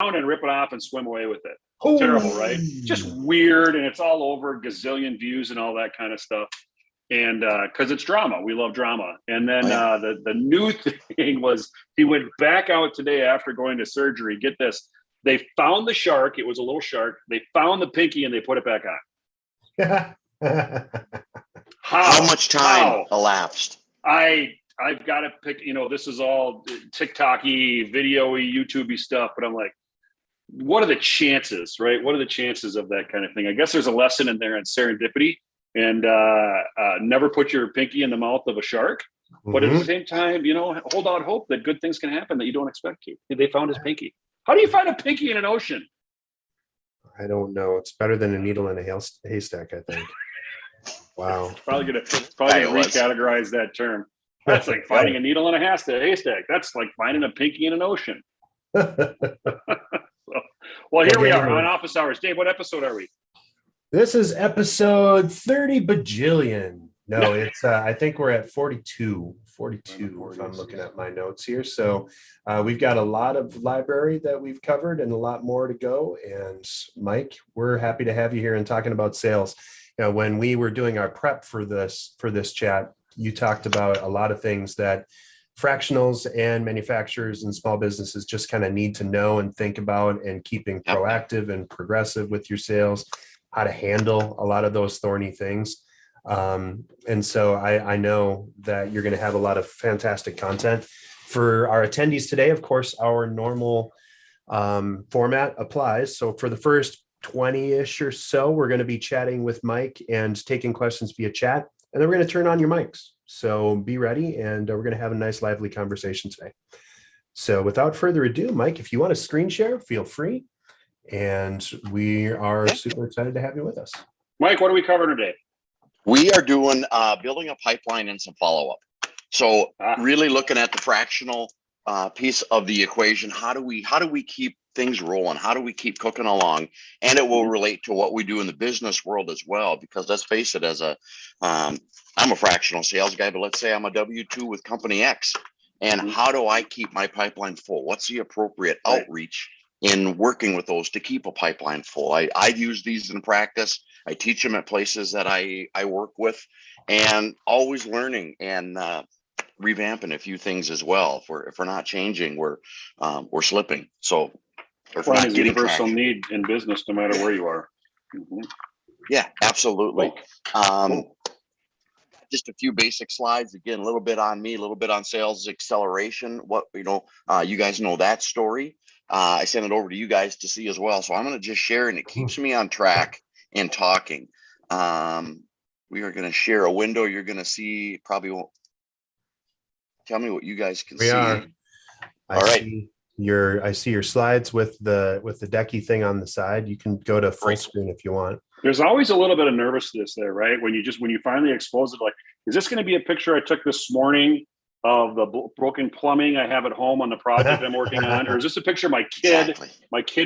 and rip it off and swim away with it. Ooh. Terrible, right? Just weird, and it's all over, gazillion views and all that kind of stuff. And because it's drama, we love drama. And then the new thing was he went back out today after going to surgery. Get this. They found the shark. It was a little shark. They found the pinky and they put it back on. How much time elapsed? I've got to pick, this is all TikTok-y, video-y, YouTube-y stuff, but I'm like, what are the chances, right? What are the chances of that kind of thing? I guess there's a lesson in there on serendipity and never put your pinky in the mouth of a shark. But at the same time, hold out hope that good things can happen that you don't expect to. They found his pinky. How do you find a pinky in an ocean? I don't know. It's better than a needle in a haystack, I think. Wow. Probably gonna recategorize that term. That's like finding a needle in a haystack. That's like finding a pinky in an ocean. Well, here we are on Office Hours. Dave, what episode are we? This is episode 30 bajillion. No, it's I think we're at 42 if I'm looking at my notes here. So we've got a lot of library that we've covered and a lot more to go. And Mike, we're happy to have you here and talking about sales. When we were doing our prep for this chat, you talked about a lot of things that fractionals and manufacturers and small businesses just kind of need to know and think about, and keeping proactive and progressive with your sales, how to handle a lot of those thorny things. And so I know that you're going to have a lot of fantastic content for our attendees today. Of course, our normal format applies. So for the first 20-ish or so, we're going to be chatting with Mike and taking questions via chat, and then we're going to turn on your mics. So be ready, and we're going to have a nice, lively conversation today. So without further ado, Mike, if you want to screen share, feel free. And we are super excited to have you with us. Mike, what are we covering today? We are doing building a pipeline and some follow-up. So really looking at the fractional piece of the equation. How do we keep things rolling? How do we keep cooking along? And it will relate to what we do in the business world as well, because let's face it, I'm a fractional sales guy, but let's say I'm a W-2 with company X. And how do I keep my pipeline full? What's the appropriate outreach in working with those to keep a pipeline full? I use these in practice. I teach them at places that I work with, and always learning and revamping a few things as well. If we're not changing, we're slipping. So if we're not getting universal need in business, no matter where you are. Yeah, absolutely. Just a few basic slides. Again, a little bit on me, a little bit on sales acceleration. You guys know that story. I sent it over to you guys to see as well. So I'm going to just share, and it keeps me on track and talking. We are going to share a window. You're going to see, probably won't tell me what you guys can see. I see your slides with the decky thing on the side. You can go to full screen if you want. There's always a little bit of nervousness there, right? When you finally expose it, like, is this going to be a picture I took this morning of the broken plumbing I have at home on the project I'm working on? Or is this a picture my kid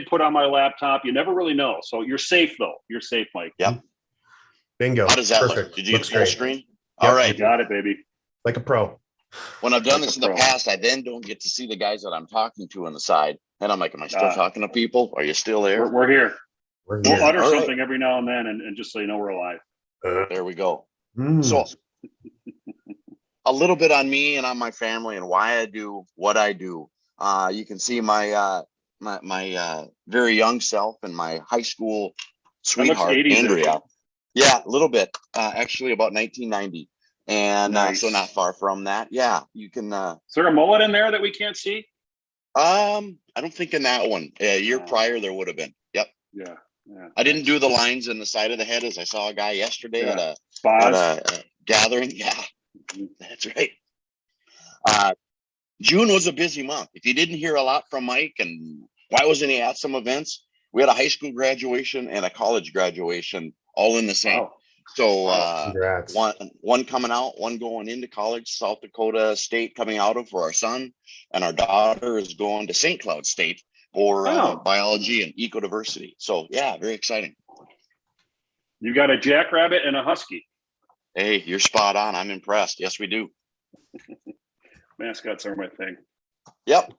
put on my laptop? You never really know. So you're safe, though. You're safe, Mike. Yep. Bingo. How does that Perfect. look? Did you get full screen? Yep. All right. You got it, baby. Like a pro. When I've done this in the past, I then don't get to see the guys that I'm talking to on the side. And I'm like, am I still talking to people? Are you still there? We're here. We'll utter something every now and then, and just so you know we're alive. There we go. So a little bit on me and on my family and why I do what I do. You can see my very young self and my high school sweetheart, Andrea. Yeah, a little bit. Actually, about 1990. And so not far from that. Yeah, you can. Is there a mullet in there that we can't see? I don't think in that one. A year prior, there would have been. Yep. Yeah. I didn't do the lines in the side of the head as I saw a guy yesterday at a gathering. Yeah, that's right. June was a busy month. If you didn't hear a lot from Mike, and why wasn't he at some events? We had a high school graduation and a college graduation all in the same. Wow. So one coming out, one going into college, South Dakota State coming out of for our son, and our daughter is going to St. Cloud State for biology and ecodiversity. So yeah, very exciting. You got a jackrabbit and a husky. Hey, you're spot on. I'm impressed. Yes, we do. Mascots are my thing. Yep.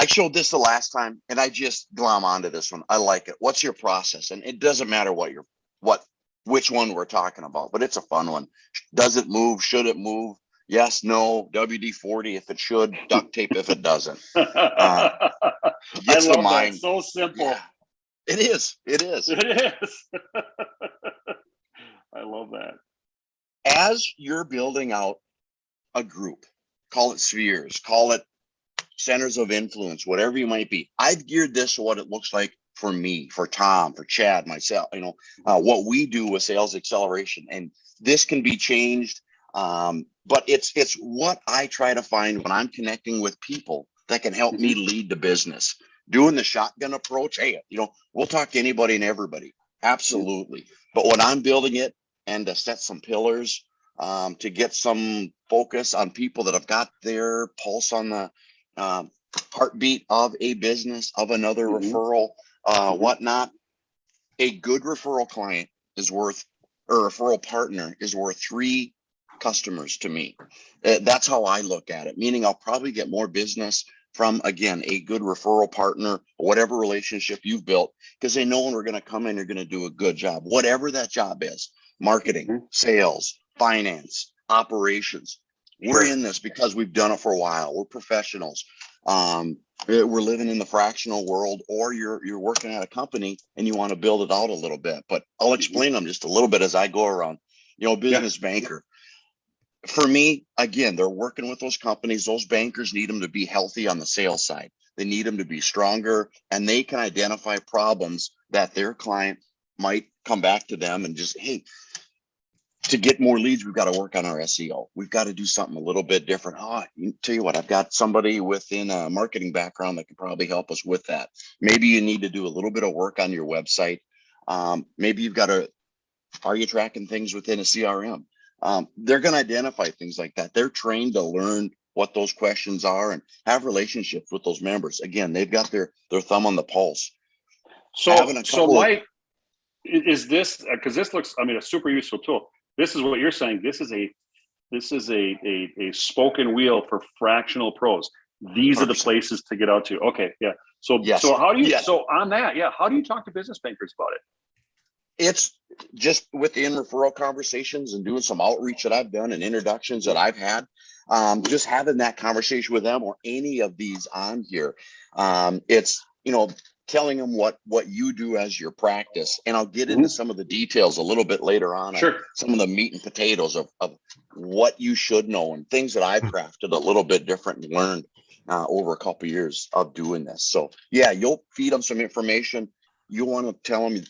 I showed this the last time and I just glom onto this one. I like it. What's your process? And it doesn't matter which one we're talking about, but it's a fun one. Does it move? Should it move? Yes, no, WD-40 if it should, duct tape if it doesn't. I Gets the love that. mind. So simple. Yeah, it is. It is. It is. I love that. As you're building out a group, call it spheres, call it centers of influence, whatever you might be. I've geared this to what it looks like for me, for Tom, for Chad, myself, what we do with sales acceleration. And this can be changed. But it's what I try to find when I'm connecting with people that can help me lead the business. Doing the shotgun approach, hey, we'll talk to anybody and everybody. Absolutely. But when I'm building it and to set some pillars, to get some focus on people that have got their pulse on the heartbeat of a business, of another referral, whatnot, a good referral client is worth, or referral partner is worth 3 customers to me. That's how I look at it, meaning I'll probably get more business from, again, a good referral partner, whatever relationship you've built, because they know when we're going to come in, you're going to do a good job, whatever that job is, marketing, sales, finance, operations. We're in this because we've done it for a while. We're professionals. We're living in the fractional world, or you're working at a company and you want to build it out a little bit. But I'll explain them just a little bit as I go around. Business banker. For me, again, they're working with those companies. Those bankers need them to be healthy on the sales side. They need them to be stronger, and they can identify problems that their client might come back to them and just, hey, to get more leads, we've got to work on our SEO. We've got to do something a little bit different. Tell you what, I've got somebody within a marketing background that can probably help us with that. Maybe you need to do a little bit of work on your website. Maybe you've got are you tracking things within a CRM? They're going to identify things like that. They're trained to learn what those questions are and have relationships with those members. Again, they've got their thumb on the pulse. So Mike, is this, because this looks, a super useful tool. This is what you're saying. This is a spoken wheel for fractional pros. These 100%. Are the places to get out to. Okay. Yeah. So how do you, so on that, how do you talk to business bankers about it? It's just within referral conversations and doing some outreach that I've done and introductions that I've had. Just having that conversation with them or any of these on here. It's, telling them what you do as your practice. And I'll get into some of the details a little bit later on. Sure. Some of the meat and potatoes of what you should know and things that I've crafted a little bit different and learned over a couple of years of doing this. So you'll feed them some information. You want to tell them,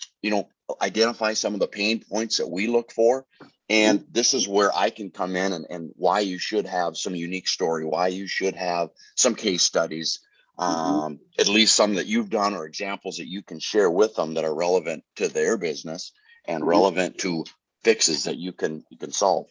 identify some of the pain points that we look for. And this is where I can come in and why you should have some unique story, why you should have some case studies, at least some that you've done or examples that you can share with them that are relevant to their business and relevant to fixes that you can solve.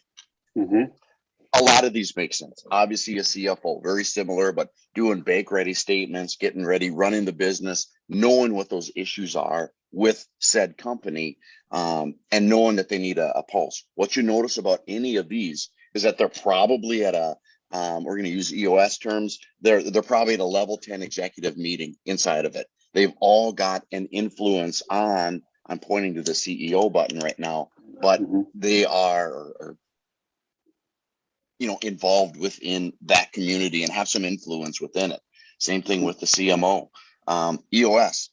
A lot of these make sense. Obviously a CFO, very similar, but doing bank ready statements, getting ready, running the business, knowing what those issues are with said company, and knowing that they need a pulse. What you notice about any of these is that they're probably at we're going to use EOS terms. They're probably at a level 10 executive meeting inside of it. They've all got an influence on, I'm pointing to the CEO button right now, but they are involved within that community and have some influence within it. Same thing with the CMO. EOS,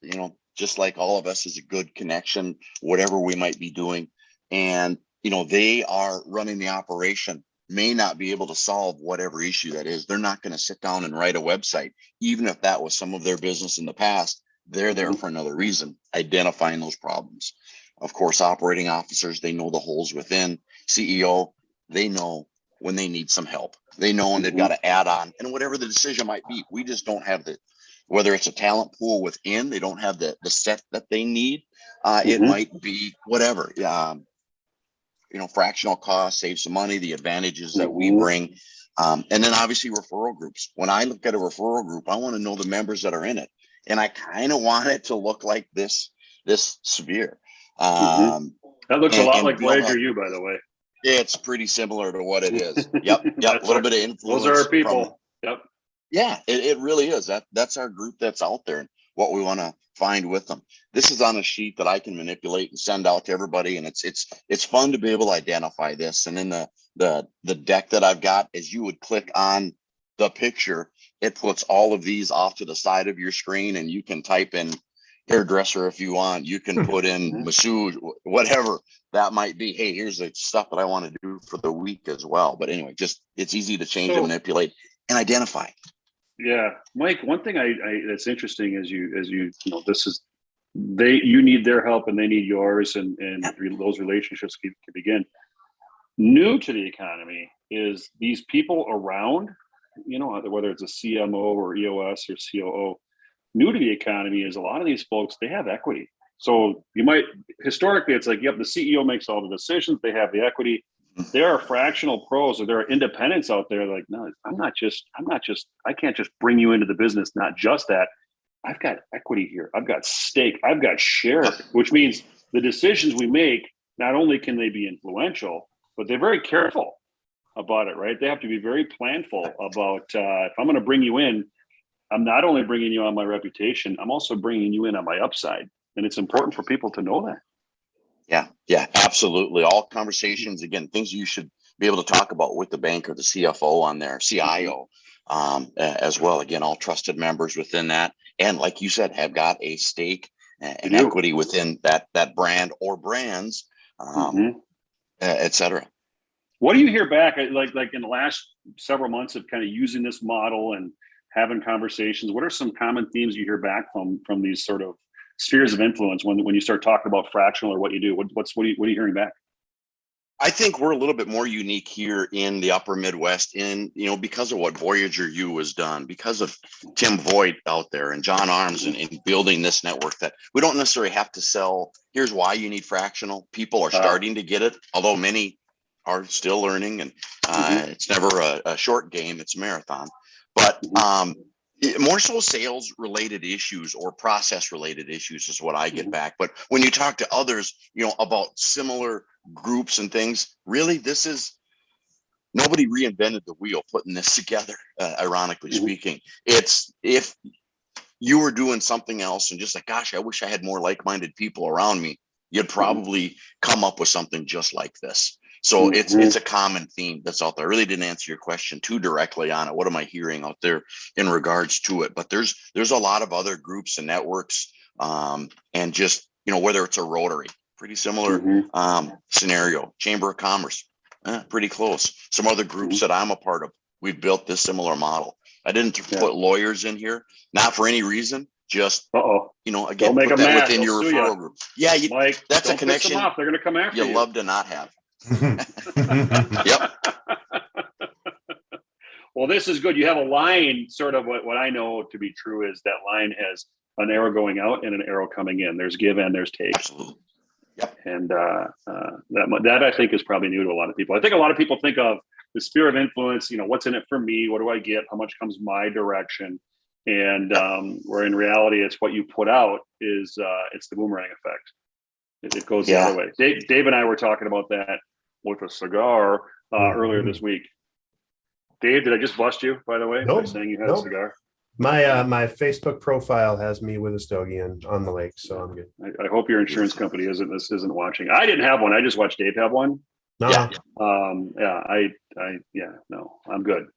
just like all of us, is a good connection, whatever we might be doing. And, they are running the operation, may not be able to solve whatever issue that is. They're not going to sit down and write a website. Even if that was some of their business in the past, they're there for another reason, identifying those problems. Of course, operating officers, they know the holes within. CEO, they know when they need some help. They know when they've got to add on, and whatever the decision might be. We just don't have whether it's a talent pool within, they don't have the set that they need. It might be whatever, fractional cost, save some money, the advantages that we bring. And then obviously referral groups. When I look at a referral group, I want to know the members that are in it. And I kind of want it to look like this sphere. That looks a lot like Voyager U, by the way. It's pretty similar to what it is. Yep. A little bit of influence. Those are our people. Yep. Yeah, it really is. That's our group that's out there and what we want to find with them. This is on a sheet that I can manipulate and send out to everybody, and it's fun to be able to identify this. And in the deck that I've got, as you would click on the picture, it puts all of these off to the side of your screen, and you can type in hairdresser if you want. You can put in massage, whatever that might be. Hey, here's the stuff that I want to do for the week as well. But anyway, just it's easy to change and manipulate and identify. Yeah, Mike, one thing I that's interesting is you know, this is you need their help and they need yours, and those relationships can begin. New to the economy is these people around, you know, whether it's a CMO or EOS or COO. New to the economy is a lot of these folks, they have equity. So you might, historically, it's like, yep, the CEO makes all the decisions, they have the equity. There are fractional pros, or there are independents out there like, no, I can't just bring you into the business. Not just that, I've got equity here. I've got stake. I've got share, which means the decisions we make, not only can they be influential, but they're very careful about it, right? They have to be very planful about, if I'm going to bring you in, I'm not only bringing you on my reputation, I'm also bringing you in on my upside. And it's important for people to know that. Yeah, absolutely. All conversations, again, things you should be able to talk about with the banker, the CFO on there, CIO, as well. Again, all trusted members within that. And like you said, have got a stake and equity within that brand or brands, et cetera. What do you hear back, like in the last several months of kind of using this model and having conversations? What are some common themes you hear back from these sort of spheres of influence when you start talking about fractional or what you do? What are you hearing back? I think we're a little bit more unique here in the upper Midwest, because of what Voyager U has done, because of Tim Voigt out there and John Arms in building this network, that we don't necessarily have to sell. Here's why you need fractional. People are starting to get it, although many are still learning, and it's never a short game, it's a marathon. But more so sales related issues or process related issues is what I get back. But when you talk to others, about similar groups and things, really, this is, nobody reinvented the wheel putting this together, ironically speaking. It's, if you were doing something else and just like, gosh, I wish I had more like-minded people around me, you'd probably come up with something just like this. So it's a common theme that's out there. I really didn't answer your question too directly on it. What am I hearing out there in regards to it? But there's a lot of other groups and networks, and just, whether it's a Rotary, pretty similar scenario, Chamber of Commerce, pretty close. Some other groups that I'm a part of, we've built this similar model. I didn't put lawyers in here, not for any reason, just, again, put that within your referral group. Yeah, Mike, that's a connection. They're going to come after you. You love to not have. Yep. Well, this is good. You have a line, sort of what I know to be true is that line has an arrow going out and an arrow coming in. There's give and there's take. Absolutely. Yep. And that I think is probably new to a lot of people. I think a lot of people think of the sphere of influence, what's in it for me? What do I get? How much comes my direction? And where in reality, it's what you put out is it's the boomerang effect. It goes the other way. Dave and I were talking about that with a cigar earlier this week. Dave, did I just bust you, by the way, by saying you had a cigar? My Facebook profile has me with a stogie on the lake, so I'm good. I hope your insurance company isn't watching. I didn't have one. I just watched Dave have one. No. No, I'm good.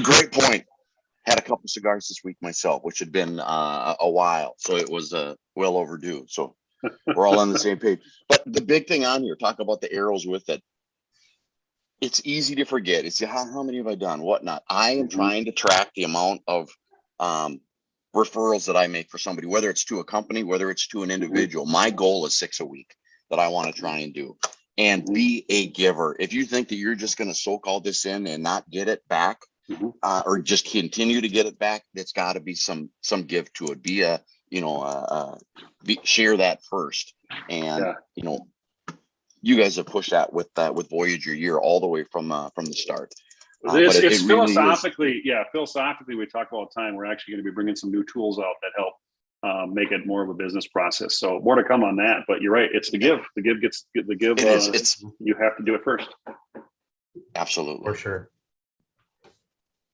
Great point. Had a couple cigars this week myself, which had been a while, so it was well overdue. So we're all on the same page. But the big thing on here, talk about the arrows with it. It's easy to forget. It's how many have I done? Whatnot. I am trying to track the amount of referrals that I make for somebody, whether it's to a company, whether it's to an individual. My goal is 6 a week that I want to try and do, and be a giver. If you think that you're just going to soak all this in and not get it back, or just continue to get it back, it's got to be some give to it. Be a, share that first. And, you guys have pushed that with Voyager year all the way from the start. It's philosophically, philosophically, we talk all the time. We're actually going to be bringing some new tools out that help make it more of a business process. So more to come on that. But you're right. It's the give. The give gets the give. You have to do it first. Absolutely. For sure.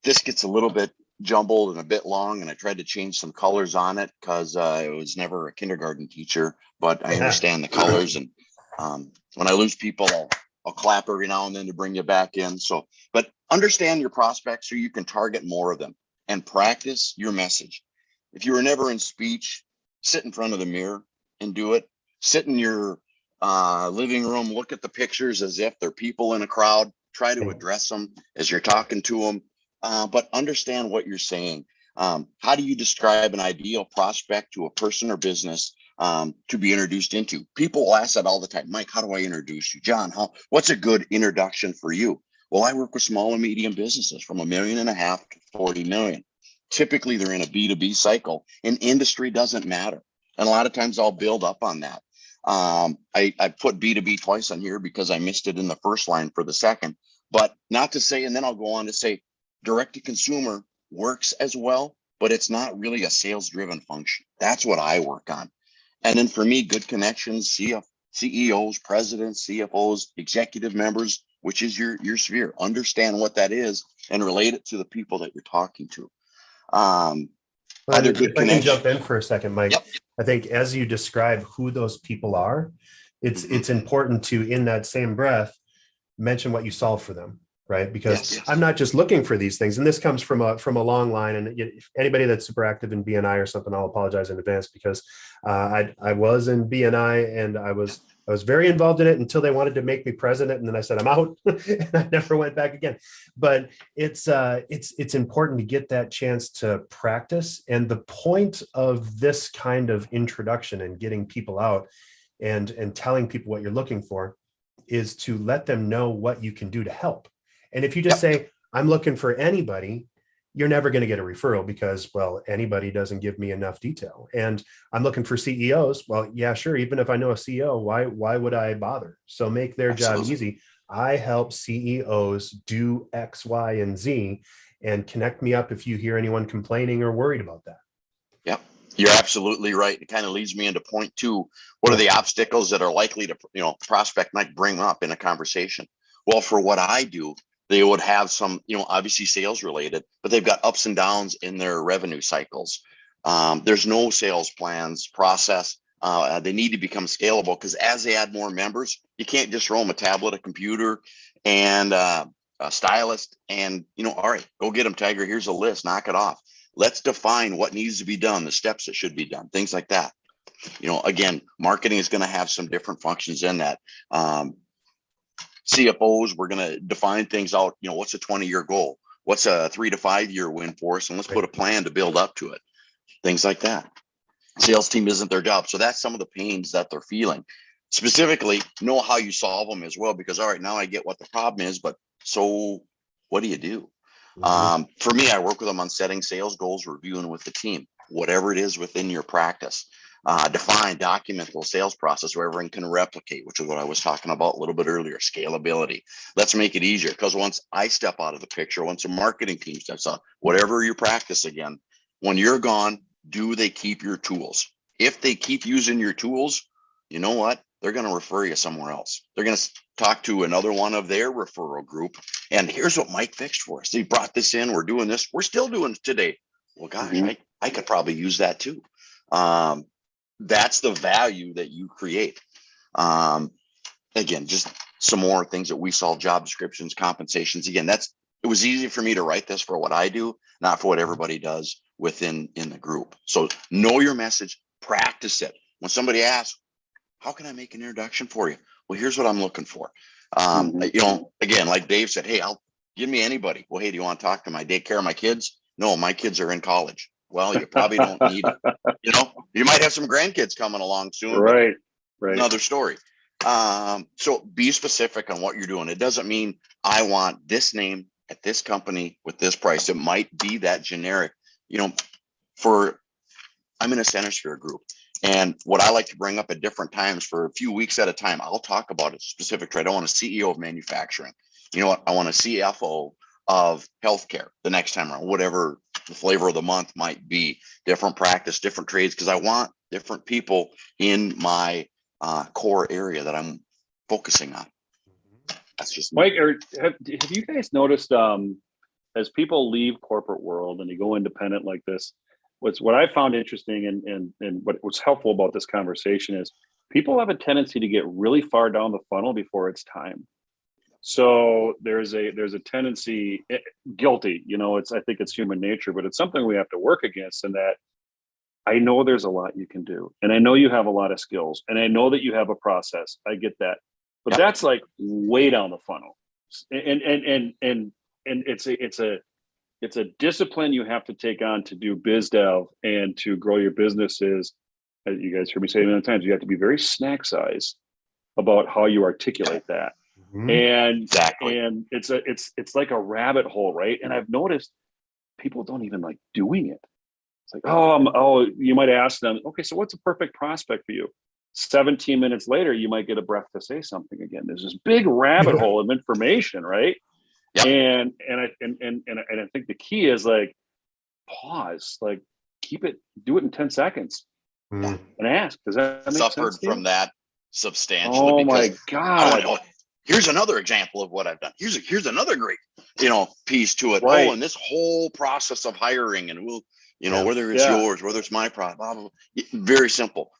this gets a little bit jumbled and a bit long, and I tried to change some colors on it because I was never a kindergarten teacher, but I understand the colors. And when I lose people, I'll clap every now and then to bring you back in. So, but understand your prospects so you can target more of them and practice your message. If you were never in speech, sit in front of the mirror and do it. Sit in your living room, look at the pictures as if they're people in a crowd. Try to address them as you're talking to them, but understand what you're saying. How do you describe an ideal prospect to a person or business to be introduced into? People will ask that all the time. Mike, how do I introduce you? John, what's a good introduction for you? Well, I work with small and medium businesses from $1.5 million to 40 million. Typically, they're in a B2B cycle, and industry doesn't matter. And a lot of times I'll build up on that. I put B2B twice on here because I missed it in the first line for the second, but not to say, and then I'll go on to say direct to consumer works as well, but it's not really a sales driven function. That's what I work on. And then for me, good connections, CEOs, presidents, CFOs, executive members, which is your sphere. Understand what that is and relate it to the people that you're talking to. If I can jump in for a second, Mike, yep. I think as you describe who those people are, it's important to, in that same breath, mention what you solve for them, right? Because I'm not just looking for these things, and this comes from a long line. And if anybody that's super active in BNI or something, I'll apologize in advance because I was in BNI and I was very involved in it until they wanted to make me president, and then I said I'm out, and I never went back again. But it's important to get that chance to practice. And the point of this kind of introduction and getting people out and telling people what you're looking for is to let them know what you can do to help. And if you just say, I'm looking for anybody, you're never going to get a referral because, well, anybody doesn't give me enough detail. And I'm looking for CEOs. Well, yeah, sure. Even if I know a CEO, why would I bother? So make their job easy. I help CEOs do X, Y, and Z, and connect me up if you hear anyone complaining or worried about that. Yep. You're absolutely right. It kind of leads me into point two. What are the obstacles that are likely to, prospect might bring up in a conversation? Well, for what I do, they would have some, obviously sales related, but they've got ups and downs in their revenue cycles. There's no sales plans process. They need to become scalable because as they add more members, you can't just roll them a tablet, a computer, and a stylist and, all right, go get them, Tiger. Here's a list, knock it off. Let's define what needs to be done, the steps that should be done, things like that. Again, marketing is going to have some different functions in that. CFOs, we're going to define things out. What's a 20-year goal? What's a 3 to 5 year win for us? And let's put a plan to build up to it. Things like that. Sales team isn't their job. So that's some of the pains that they're feeling. Specifically, know how you solve them as well, because, all right, now I get what the problem is, but so what do you do? For me, I work with them on setting sales goals, reviewing with the team, whatever it is within your practice. Define, document the sales process where everyone can replicate, which is what I was talking about a little bit earlier, scalability. Let's make it easier because once I step out of the picture, once a marketing team steps out, whatever you practice again, when you're gone, do they keep your tools? If they keep using your tools, you know what? They're going to refer you somewhere else. They're going to talk to another one of their referral group. And here's what Mike fixed for us. They brought this in. We're doing this. We're still doing it today. Well, gosh, I could probably use that too. That's the value that you create. Again, just some more things that we saw, job descriptions, compensations. Again, it was easy for me to write this for what I do, not for what everybody does in the group. So know your message, practice it. When somebody asks, how can I make an introduction for you? Well, here's what I'm looking for. Again, like Dave said, hey, give me anybody. Well, hey, do you want to talk to my take care of my kids? No, my kids are in college. Well, you probably don't need it. You might have some grandkids coming along soon. Right. Another story. So be specific on what you're doing. It doesn't mean I want this name at this company with this price. It might be that generic, I'm in a center sphere group. And what I like to bring up at different times for a few weeks at a time, I'll talk about a specific trade. I want a CEO of manufacturing. You know what? I want a CFO of healthcare the next time around, whatever the flavor of the month might be, different practice, different trades, because I want different people in my core area that I'm focusing on. That's just Mike. Have you guys noticed? as people leave corporate world and you go independent like this, what I found interesting and what was helpful about this conversation is people have a tendency to get really far down the funnel before it's time. So there's a tendency, guilty, I think it's human nature, but it's something we have to work against. And that I know there's a lot you can do, and I know you have a lot of skills, and I know that you have a process. I get that, but that's like way down the funnel, and it's a discipline you have to take on to do biz dev and to grow your businesses. As you guys heard me say many times, you have to be very snack size about how you articulate that. Mhm. And Exactly. and it's like a rabbit hole, right? And I've noticed people don't even like doing it. It's like, you might ask them, okay, so what's a perfect prospect for you? 17 minutes later, you might get a breath to say something again. There's this big rabbit hole of information, right? Yep. And I think the key is like pause, like do it in 10 seconds Mhm. and ask. Does that make Suffered sense to you? from that substantially Oh my because God. here's another example of what I've done. Here's another great, piece to it. Right. Oh, and this whole process of hiring, and Yeah. whether it's Yeah. yours, whether it's my product, blah, blah, blah. Very simple.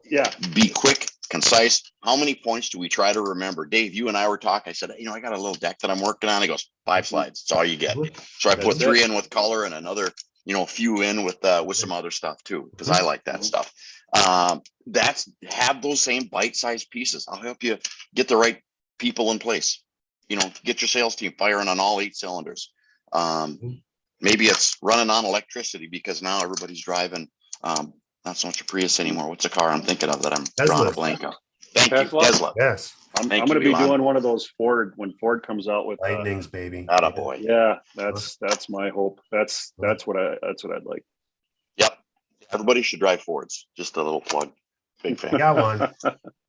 Yeah. Be quick, concise. How many points do we try to remember? Dave, you and I were talking. I said, I got a little deck that I'm working on. He goes, 5 slides. That's all you get. So I put That's 3 it. in with color and another, few in with some other stuff too, because I like that stuff. Have those same bite-sized pieces. I'll help you get the right people in place. Get your sales team firing on all 8 cylinders. Maybe it's running on electricity because now everybody's driving not so much a Prius anymore. What's a car I'm thinking of that I'm drawing a blank of? Thank you, Tesla? Yes. I'm Thank going to you, be Elon. doing one of those when Ford comes out with Lightnings, baby. Attaboy. yeah, that's my hope. That's what I'd like. Yep. Everybody should drive Fords. Just a little plug. Big I fan. got one.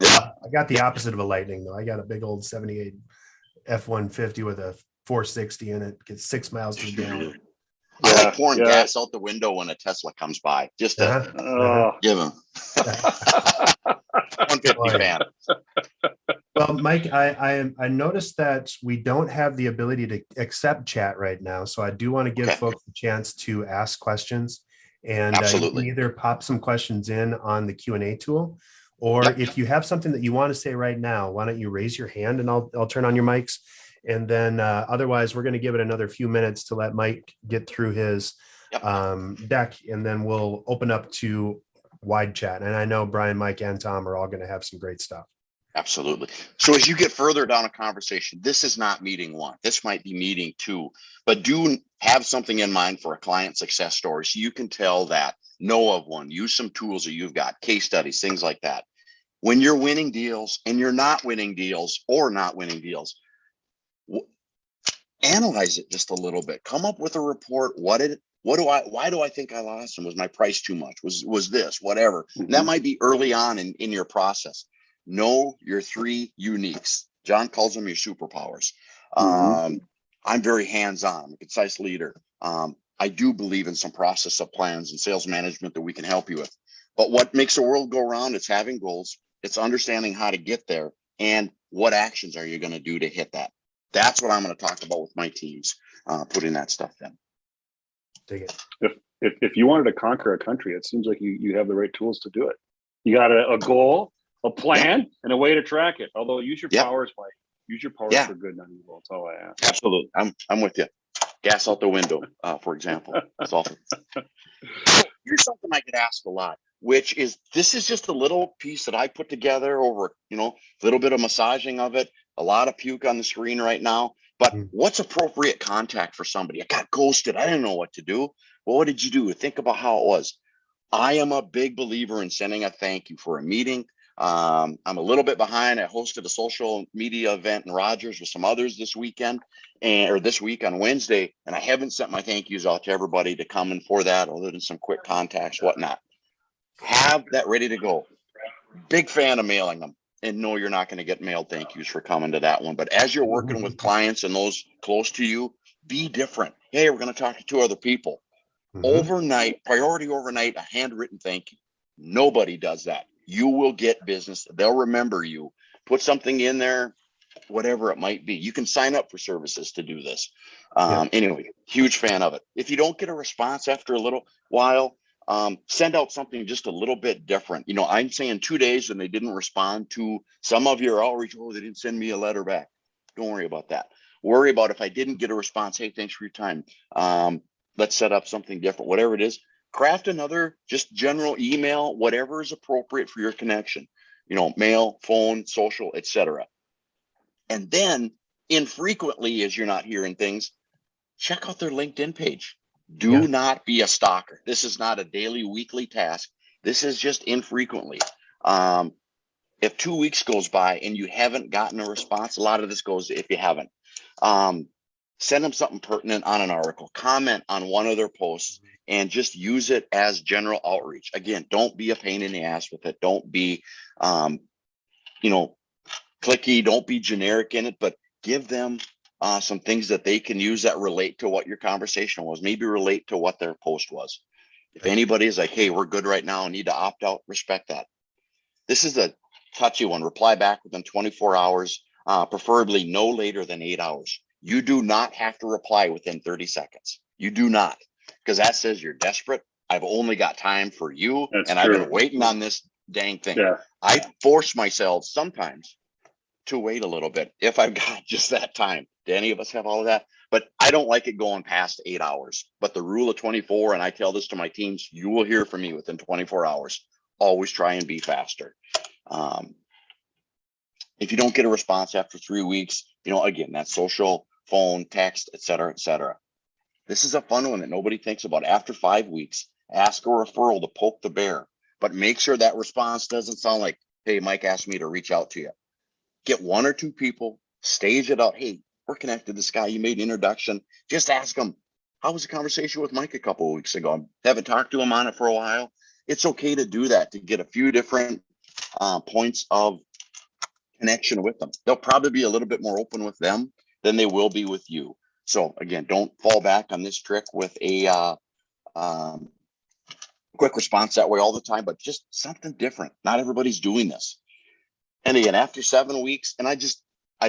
Yeah. I got the opposite of a Lightning though. I got a big old 78 F-150 with a 460 in it. Gets 6 miles to the gallon. I Yeah, like pouring yeah. gas out the window when a Tesla comes by. Just to give him 150 Boy. fan. Well, Mike, I noticed that we don't have the ability to accept chat right now, so I do want to give Okay. folks a chance to ask questions, and you Absolutely. can either pop some questions in on the Q&A tool, or Yep. if you have something that you want to say right now, why don't you raise your hand and I'll turn on your mics, and then otherwise we're going to give it another few minutes to let Mike get through his Yep. deck, and then we'll open up to wide chat. And I know Brian, Mike, and Tom are all going to have some great stuff. Absolutely. So as you get further down a conversation, this is not meeting 1. This might be meeting 2, but do have something in mind for a client success story so you can tell that. Know of one. Use some tools that you've got, case studies, things like that. When you're winning deals and you're not winning deals or not winning deals, analyze it just a little bit. Come up with a report. Why do I think I lost? And was my price too much? Was this, whatever. And that might be early on in your process. Know your 3 uniques. John calls them your superpowers. I'm very hands-on. I'm a concise leader. I do believe in some process of plans and sales management that we can help you with. But what makes the world go round? It's having goals. It's understanding how to get there and what actions are you going to do to hit that. That's what I'm going to talk about with my teams, putting that stuff in. Dig it. If you wanted to conquer a country, it seems like you have the right tools to do it. You got a goal, a plan, and a way to track it. Although use your powers, Mike. Use your powers for good, not evil. That's all I ask. Absolutely. I'm with you. Gas out the window, for example. That's awesome. Here's something I get asked a lot, which is this is just a little piece that I put together over, a little bit of massaging of it, a lot of puke on the screen right now. But what's appropriate contact for somebody? I got ghosted. I didn't know what to do. Well, what did you do? Think about how it was. I am a big believer in sending a thank you for a meeting. I'm a little bit behind. I hosted a social media event in Rogers with some others this weekend or this week on Wednesday, and I haven't sent my thank yous out to everybody to come in for that, other than some quick contacts, whatnot. Have that ready to go. Big fan of mailing them, and no, you're not going to get mailed thank yous for coming to that one. But as you're working with clients and those close to you, be different. Hey, we're going to talk to 2 other people. Overnight, priority overnight, a handwritten thank you. Nobody does that. You will get business. They'll remember you. Put something in there. whatever it might be. You can sign up for services to do this. Yeah. Anyway, huge fan of it. If you don't get a response after a little while, send out something just a little bit different. You know, I'm saying 2 days and they didn't respond to some of your outreach. Oh, they didn't send me a letter back. Don't worry about that. Worry about if I didn't get a response. Hey, thanks for your time. Let's set up something different, whatever it is. Craft another just general email, whatever is appropriate for your connection, you know, mail, phone, social, etc. And then infrequently, as you're not hearing things, check out their LinkedIn page. Do not be a stalker. This is not a daily, weekly task. This is just infrequently. If 2 weeks goes by and you haven't gotten a response, a lot of this goes if you haven't. Send them something pertinent on an article, comment on one of their posts, and just use it as general outreach. Again, don't be a pain in the ass with it. Don't be, you know, clicky. Don't be generic in it, but give them some things that they can use that relate to what your conversation was, maybe relate to what their post was. If anybody is like, hey, we're good right now and need to opt out, respect that. This is a touchy one. Reply back within 24 hours, preferably no later than 8 hours. You do not have to reply within 30 seconds. You do not, because that says you're desperate. I've only got time for you. That's and true. I've been waiting on this dang thing. Yeah. I force myself sometimes to wait a little bit if I've got just that time. Do any of us have all of that? But I don't like it going past 8 hours. But the rule of 24, and I tell this to my teams, you will hear from me within 24 hours. Always try and be faster. If you don't get a response after 3 weeks, you know, again, that's social, phone, text, et cetera, et cetera. This is a fun one that nobody thinks about. After 5 weeks, ask a referral to poke the bear, but make sure that response doesn't sound like, hey, Mike asked me to reach out to you. Get 1 or 2 people, stage it out. Hey, we're connected to this guy. You made an introduction. Just ask them, how was the conversation with Mike a couple of weeks ago? I haven't talked to him on it for a while. It's okay to do that, to get a few different points of connection with them. They'll probably be a little bit more open with them than they will be with you. So again, don't fall back on this trick with a quick response that way all the time, but just something different. Not everybody's doing this. And again, after 7 weeks, and I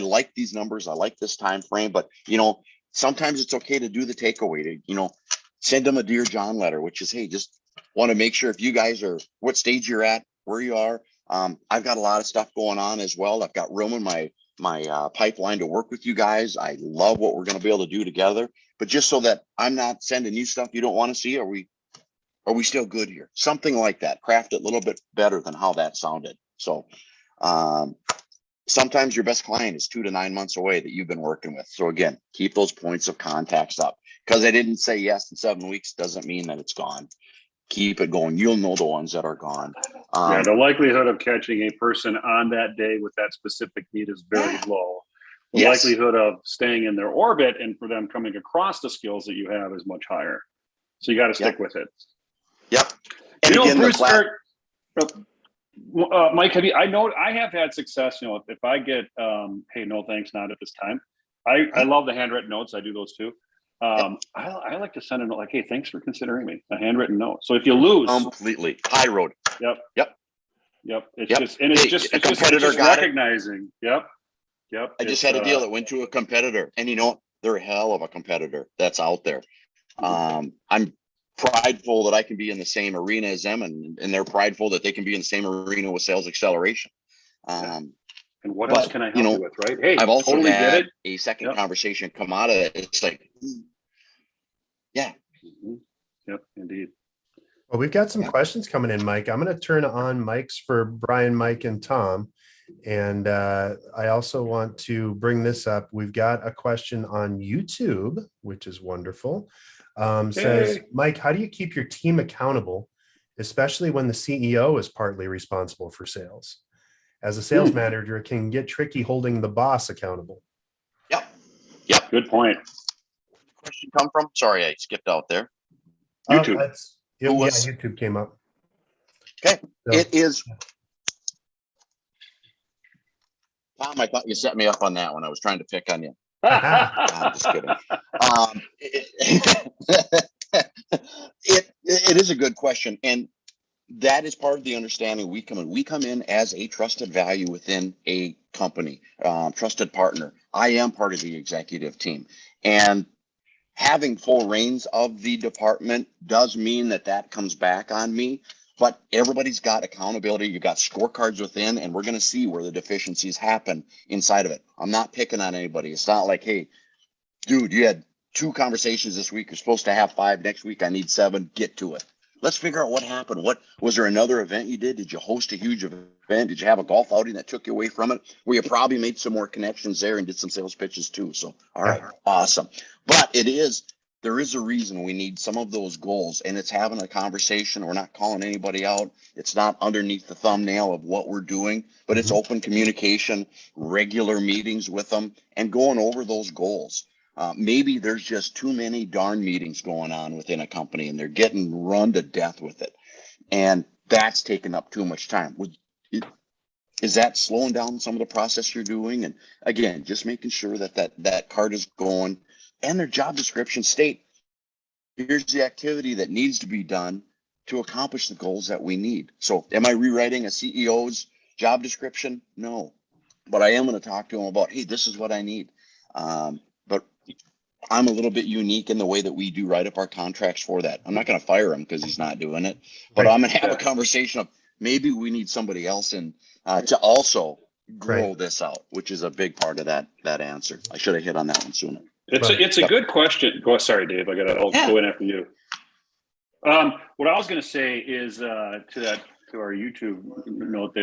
like these numbers. I like this time frame, but you know, sometimes it's okay to do the takeaway, to, you know, send them a Dear John letter, which is, hey, just want to make sure if you guys are what stage you're at, where you are. I've got a lot of stuff going on as well. I've got room in my pipeline to work with you guys. I love what we're going to be able to do together, but just so that I'm not sending you stuff you don't want to see. Are we still good here? Something like that. Craft it a little bit better than how that sounded. So sometimes your best client is 2 to 9 months away that you've been working with. So again, keep those points of contacts up. Because I didn't say yes in 7 weeks doesn't mean that it's gone. Keep it going. You'll know the ones that are gone. Yeah, the likelihood of catching a person on that day with that specific need is very low. The likelihood of staying in their orbit and for them coming across the skills that you have is much higher. So you got to stick with it. Yep. And you know, again, Bruce, Mike, I have had success. You know, if I get, hey, no, thanks, not at this time. I love the handwritten notes. I do those too. I like to send a note like, hey, thanks for considering me, a handwritten note. So if you lose, completely high road. Yep. It's just recognizing. Yep. I just had a deal that went to a competitor, and you know, they're a hell of a competitor that's out there. I'm prideful that I can be in the same arena as them, and they're prideful that they can be in the same arena with sales acceleration. And what else can I help you with, right? Hey, I've also totally had a second conversation come out of it. It's like, yeah. Yep, indeed. Well, we've got some questions coming in, Mike. I'm going to turn on mics for Brian, Mike, and Tom. And I also want to bring this up. We've got a question on YouTube, which is wonderful. Says, Mike, how do you keep your team accountable, especially when the CEO is partly responsible for sales? As a sales manager, it can get tricky holding the boss accountable. Yep. Good point. Where'd the question come from? Sorry, I skipped out there. YouTube. YouTube came up. Okay. So, it is. Tom, I thought you set me up on that one. I was trying to pick on you. I'm just kidding. It is a good question. And that is part of the understanding we come in. We come in as a trusted value within a company, trusted partner. I am part of the executive team, and having full reins of the department does mean that comes back on me. But everybody's got accountability. You've got scorecards within, and we're going to see where the deficiencies happen inside of it. I'm not picking on anybody. It's not like, hey, dude, you had 2 conversations this week. You're supposed to have 5 next week. I need 7. Get to it. Let's figure out what happened. What was there another event you did? Did you host a huge event? Did you have a golf outing that took you away from it? Where you probably made some more connections there and did some sales pitches too. So, all right, awesome. But there is a reason we need some of those goals, and it's having a conversation. We're not calling anybody out. It's not underneath the thumbnail of what we're doing, but it's open communication, regular meetings with them, and going over those goals. Maybe there's just too many darn meetings going on within a company, and they're getting run to death with it. And that's taking up too much time. Is that slowing down some of the process you're doing? And again, just making sure that card is going, and their job description state, here's the activity that needs to be done to accomplish the goals that we need. So am I rewriting a CEO's job description? No, but I am going to talk to them about, hey, this is what I need. But I'm a little bit unique in the way that we do write up our contracts for that. I'm not going to fire him because he's not doing it, but I'm going to have a conversation of maybe we need somebody else in to also grow this out, which is a big part of that answer. I should have hit on that one sooner. It's a good question. Sorry, Dave. I'll go in after you. What I was going to say is to our YouTube note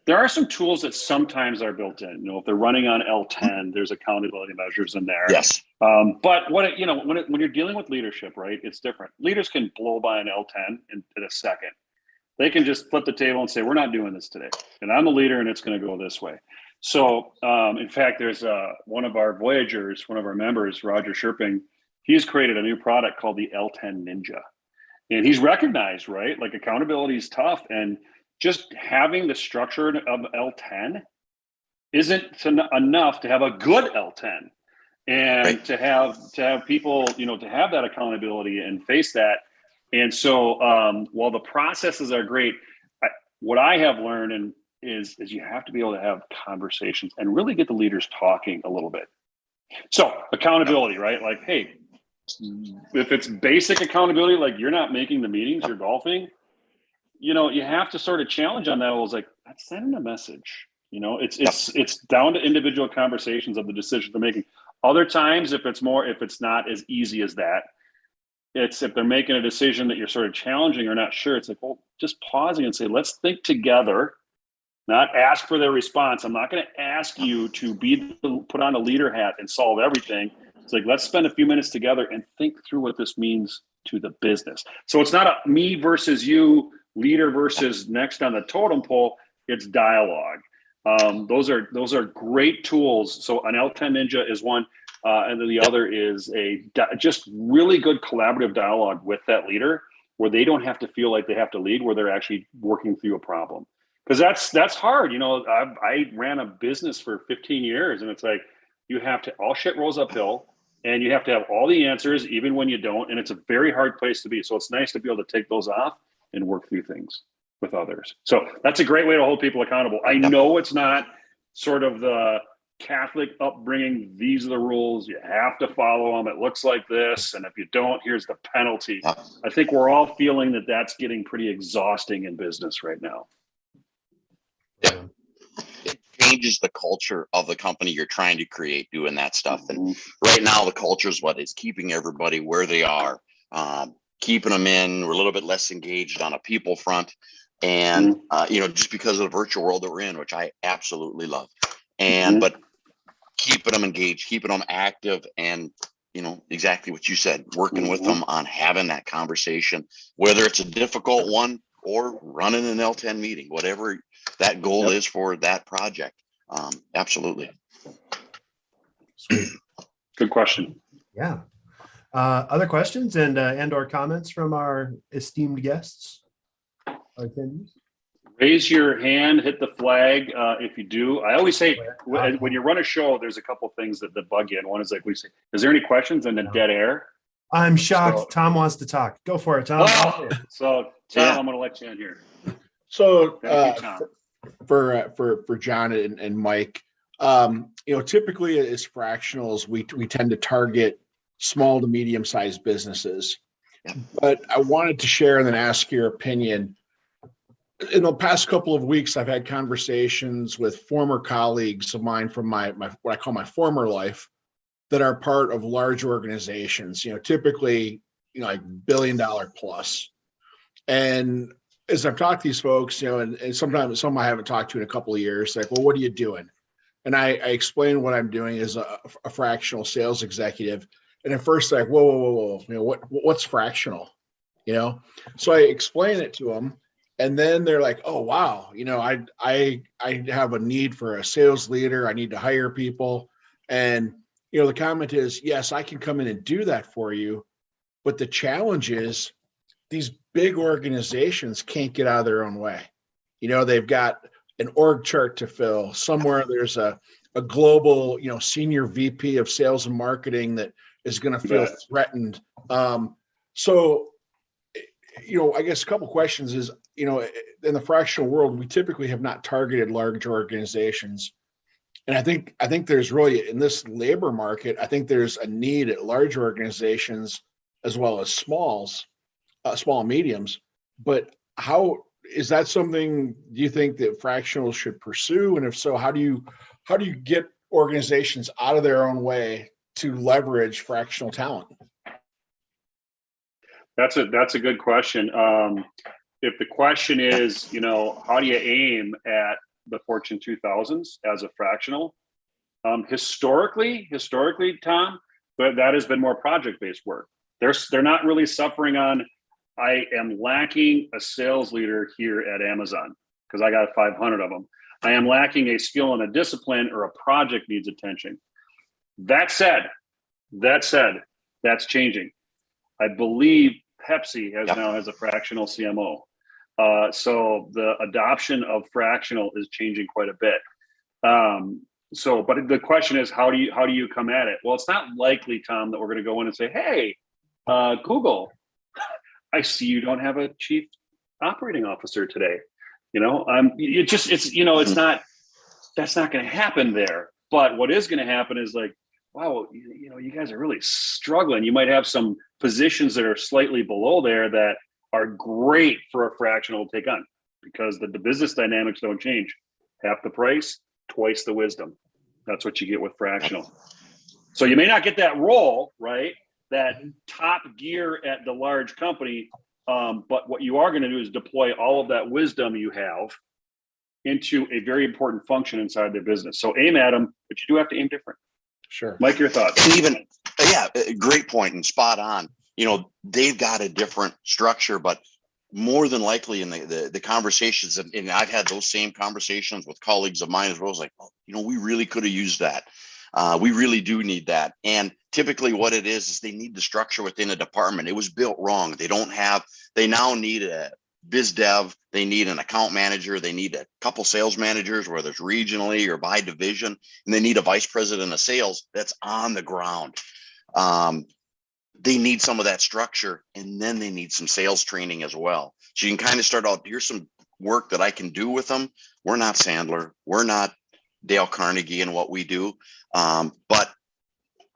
there are some tools that sometimes are built in. If they're running on L10, there's accountability measures in there. Yes. But when you're dealing with leadership, right, it's different. Leaders can blow by an L10 in a second. They can just flip the table and say, we're not doing this today. And I'm the leader and it's going to go this way. So, in fact, there's one of our Voyagers, one of our members, Roger Sherping, he's created a new product called the L10 Ninja. And he's recognized, right? Like accountability is tough. And just having the structure of L10 isn't enough to have a good L10. And to have people, to have that accountability and face that. And so while the processes are great, what I have learned is you have to be able to have conversations and really get the leaders talking a little bit. So accountability, right? Like, hey, if it's basic accountability, like you're not making the meetings, you're golfing, you have to sort of challenge on that. I was like, that's sending a message. It's down to individual conversations of the decisions they're making. Other times, if it's not as easy as that, it's if they're making a decision that you're sort of challenging or not sure, it's like, well, just pausing and say, let's think together, not ask for their response. I'm not going to ask you to put on a leader hat and solve everything. It's like, let's spend a few minutes together and think through what this means to the business. So it's not a me versus you, leader versus next on the totem pole. It's dialogue. Those are great tools. So an L10 Ninja is one. And then the other is just really good collaborative dialogue with that leader where they don't have to feel like they have to lead, where they're actually working through a problem. Because that's hard. I ran a business for 15 years and it's like, you have to, all shit rolls uphill and you have to have all the answers, even when you don't. And it's a very hard place to be. So it's nice to be able to take those off and work through things with others. So that's a great way to hold people accountable. I know it's not sort of the Catholic upbringing, these are the rules, you have to follow them, it looks like this, and if you don't, here's the penalty. I think we're all feeling that that's getting pretty exhausting in business right now. Yeah. It changes the culture of the company you're trying to create doing that stuff. And right now the culture is what is keeping everybody where they are, keeping them in. We're a little bit less engaged on a people front, and just because of the virtual world that we're in, which I absolutely love. And but keeping them engaged, keeping them active, and exactly what you said, working with them on having that conversation, whether it's a difficult one or running an L10 meeting, whatever that goal is for that project. Absolutely. Sweet. Good question. Yeah. Other questions and or comments from our esteemed guests, our attendees? Raise your hand, hit the flag if you do. I always say when you run a show, there's a couple things that bug you. And one is like, we say, is there any questions? And then dead air. I'm shocked. So- Tom wants to talk. Go for it, Tom. So Tom, Yeah. I'm going to let you in here. So Thank you, Tom. for John and Mike, typically as fractionals, we tend to target small to medium sized businesses. Yeah. But I wanted to share and then ask your opinion. In the past couple of weeks, I've had conversations with former colleagues of mine from my what I call my former life that are part of large organizations. Typically, like $1 billion plus. And as I've talked to these folks, and sometimes some I haven't talked to in a couple of years, like, well, what are you doing? And I explain what I'm doing as a fractional sales executive. And at first, like, whoa, what's fractional? So I explain it to them, and then they're like, oh wow, I have a need for a sales leader. I need to hire people, and the comment is, yes, I can come in and do that for you, but the challenge is these big organizations can't get out of their own way. They've got an org chart to fill. Somewhere there's a global, senior VP of sales and marketing that is going to feel threatened. So, I guess a couple questions is, in the fractional world, we typically have not targeted large organizations. And I think there's really, in this labor market, I think there's a need at large organizations as well as small and mediums. But how is that something do you think that fractionals should pursue? And if so, how do you get organizations out of their own way to leverage fractional talent? That's a good question. If the question is, how do you aim at the Fortune 2000s as a fractional? Historically, Tom, but that has been more project-based work. They're not really suffering on, I am lacking a sales leader here at Amazon because I got 500 of them. I am lacking a skill and a discipline, or a project needs attention. That said, that's changing. I believe Pepsi now has a fractional CMO. So the adoption of fractional is changing quite a bit. But the question is, how do you come at it? Well, it's not likely, Tom, that we're going to go in and say, hey, Google, I see you don't have a chief operating officer today. It's not, that's not going to happen there. But what is going to happen is like, wow, you guys are really struggling. You might have some positions that are slightly below there that are great for a fractional to take on, because the business dynamics don't change. Half the price, twice the wisdom. That's what you get with fractional. So you may not get that role, right? That top gear at the large company. But what you are going to do is deploy all of that wisdom you have into a very important function inside their business. So aim at them, but you do have to aim different. Sure. Mike, your thoughts? Great point and spot on. They've got a different structure, but more than likely in the conversations, and I've had those same conversations with colleagues of mine as well. It's like, we really could have used that. We really do need that. And typically what it is they need the structure within a department. It was built wrong. They now need a biz dev. They need an account manager. They need a couple sales managers, whether it's regionally or by division, and they need a vice president of sales that's on the ground. They need some of that structure, and then they need some sales training as well. So you can kind of start out, here's some work that I can do with them. We're not Sandler. We're not Dale Carnegie in what we do. But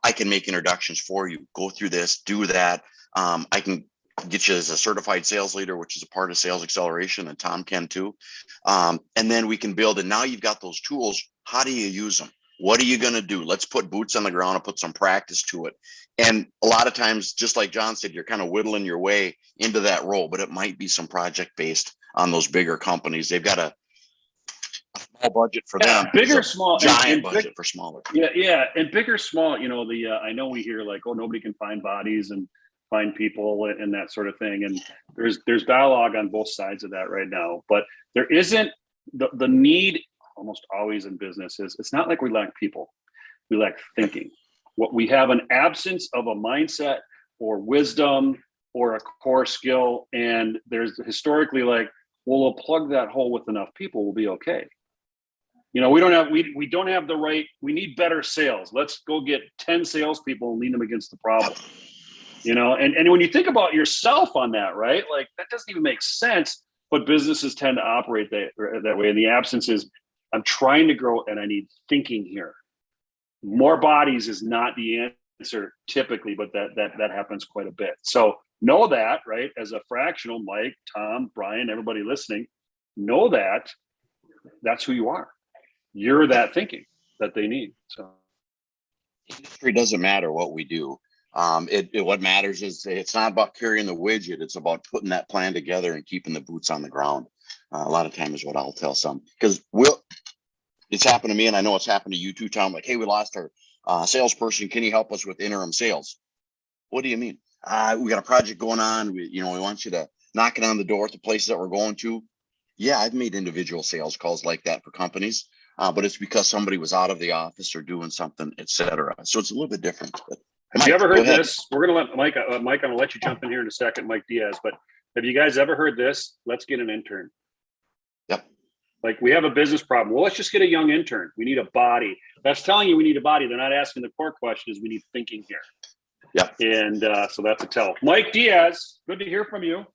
I can make introductions for you. Go through this, do that. I can get you as a certified sales leader, which is a part of sales acceleration, and Tom can too. And then we can build, and now you've got those tools. How do you use them? What are you going to do? Let's put boots on the ground and put some practice to it. And a lot of times, just like John said, you're kind of whittling your way into that role, but it might be some project based on those bigger companies. They've got a small budget for them. Bigger, small, giant budget for smaller. Yeah. And bigger, small, I know we hear like, oh, nobody can find bodies and find people and that sort of thing. And there's dialogue on both sides of that right now, but there isn't the need almost always in business is, it's not like we lack people. We lack thinking. What we have an absence of a mindset or wisdom or a core skill. And there's historically like, well, we'll plug that hole with enough people, we'll be okay. We don't have the right, we need better sales. Let's go get 10 salespeople and lean them against the problem. And when you think about yourself on that, right? Like that doesn't even make sense, but businesses tend to operate that way. And the absence is, I'm trying to grow and I need thinking here. More bodies is not the answer typically, but that happens quite a bit. So know that, right? As a fractional, Mike, Tom, Brian, everybody listening, know that that's who you are. You're that thinking that they need. So industry doesn't matter what we do. What matters is it's not about carrying the widget. It's about putting that plan together and keeping the boots on the ground. A lot of time is what I'll tell some, because it's happened to me, and I know it's happened to you too, Tom. Like, hey, we lost our salesperson. Can you help us with interim sales? What do you mean? We got a project going on. We want you to knock it on the door at the places that we're going to. Yeah, I've made individual sales calls like that for companies, but it's because somebody was out of the office or doing something, etc. So it's a little bit different. But have you ever heard this? We're going to let Mike, I'm going to let you jump in here in a second, Mike Diaz, but have you guys ever heard this? Let's get an intern. Yep. Like, we have a business problem. Well, let's just get a young intern. We need a body. That's telling you we need a body. They're not asking the core question is we need thinking here. Yep. And so that's a tell. Mike Diaz, good to hear from you.